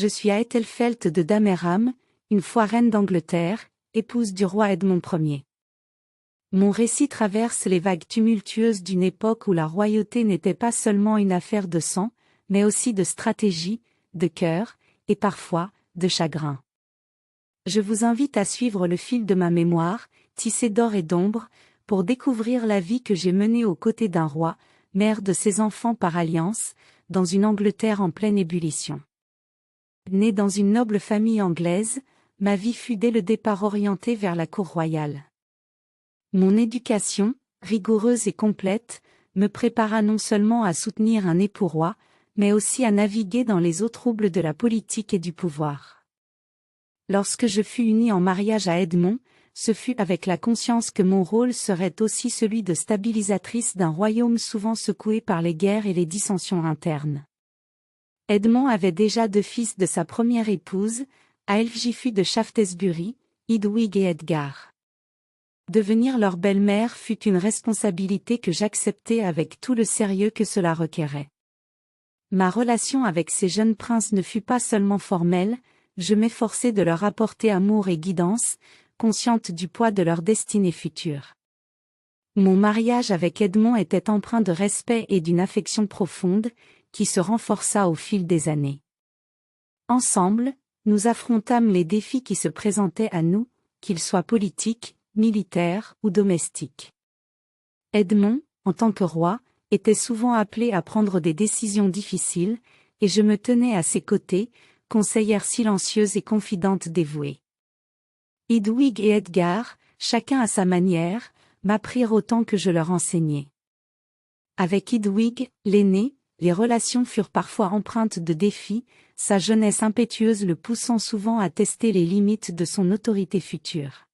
Je suis Aethelfelt de Dameram, une fois reine d'Angleterre, épouse du roi Edmond Ier. Mon récit traverse les vagues tumultueuses d'une époque où la royauté n'était pas seulement une affaire de sang, mais aussi de stratégie, de cœur, et parfois, de chagrin. Je vous invite à suivre le fil de ma mémoire, tissé d'or et d'ombre, pour découvrir la vie que j'ai menée aux côtés d'un roi, mère de ses enfants par alliance, dans une Angleterre en pleine ébullition. Née dans une noble famille anglaise, ma vie fut dès le départ orientée vers la cour royale. Mon éducation, rigoureuse et complète, me prépara non seulement à soutenir un époux roi, mais aussi à naviguer dans les eaux troubles de la politique et du pouvoir. Lorsque je fus unie en mariage à Edmond, ce fut avec la conscience que mon rôle serait aussi celui de stabilisatrice d'un royaume souvent secoué par les guerres et les dissensions internes. Edmond avait déjà 2 fils de sa première épouse, Aelfgifu de Shaftesbury, Hedwig et Edgar. Devenir leur belle-mère fut une responsabilité que j'acceptais avec tout le sérieux que cela requérait. Ma relation avec ces jeunes princes ne fut pas seulement formelle, je m'efforçai de leur apporter amour et guidance, consciente du poids de leur destinée future. Mon mariage avec Edmond était empreint de respect et d'une affection profonde, qui se renforça au fil des années. Ensemble, nous affrontâmes les défis qui se présentaient à nous, qu'ils soient politiques, militaires ou domestiques. Edmond, en tant que roi, était souvent appelé à prendre des décisions difficiles, et je me tenais à ses côtés, conseillère silencieuse et confidente dévouée. Hedwig et Edgar, chacun à sa manière, m'apprirent autant que je leur enseignais. Avec Hedwig, l'aîné, les relations furent parfois empreintes de défis, sa jeunesse impétueuse le poussant souvent à tester les limites de son autorité future.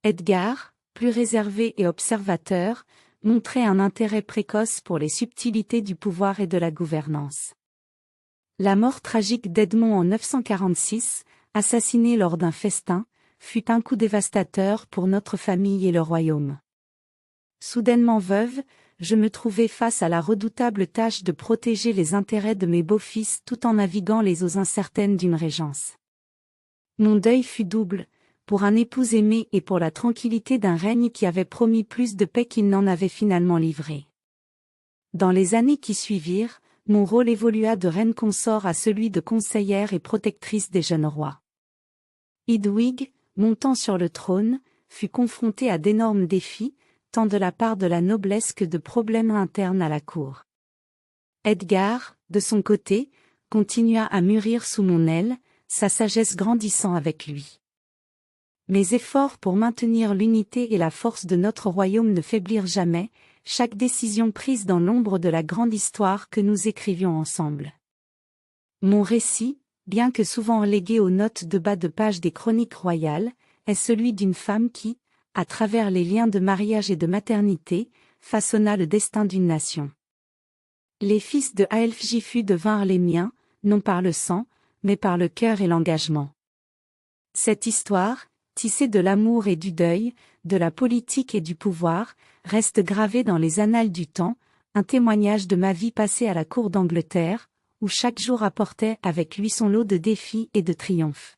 Edgar, plus réservé et observateur, montrait un intérêt précoce pour les subtilités du pouvoir et de la gouvernance. La mort tragique d'Edmond en 946, assassiné lors d'un festin, fut un coup dévastateur pour notre famille et le royaume. Soudainement veuve, je me trouvai face à la redoutable tâche de protéger les intérêts de mes beaux-fils tout en naviguant les eaux incertaines d'une régence. Mon deuil fut double, pour un époux aimé et pour la tranquillité d'un règne qui avait promis plus de paix qu'il n'en avait finalement livré. Dans les années qui suivirent, mon rôle évolua de reine consort à celui de conseillère et protectrice des jeunes rois. Hedwig, montant sur le trône, fut confrontée à d'énormes défis, tant de la part de la noblesse que de problèmes internes à la cour. Edgar, de son côté, continua à mûrir sous mon aile, sa sagesse grandissant avec lui. Mes efforts pour maintenir l'unité et la force de notre royaume ne faiblirent jamais, chaque décision prise dans l'ombre de la grande histoire que nous écrivions ensemble. Mon récit, bien que souvent relégué aux notes de bas de page des chroniques royales, est celui d'une femme qui, à travers les liens de mariage et de maternité, façonna le destin d'une nation. Les fils de Aelfgifu devinrent les miens, non par le sang, mais par le cœur et l'engagement. Cette histoire, tissée de l'amour et du deuil, de la politique et du pouvoir, reste gravée dans les annales du temps, un témoignage de ma vie passée à la cour d'Angleterre, où chaque jour apportait avec lui son lot de défis et de triomphes.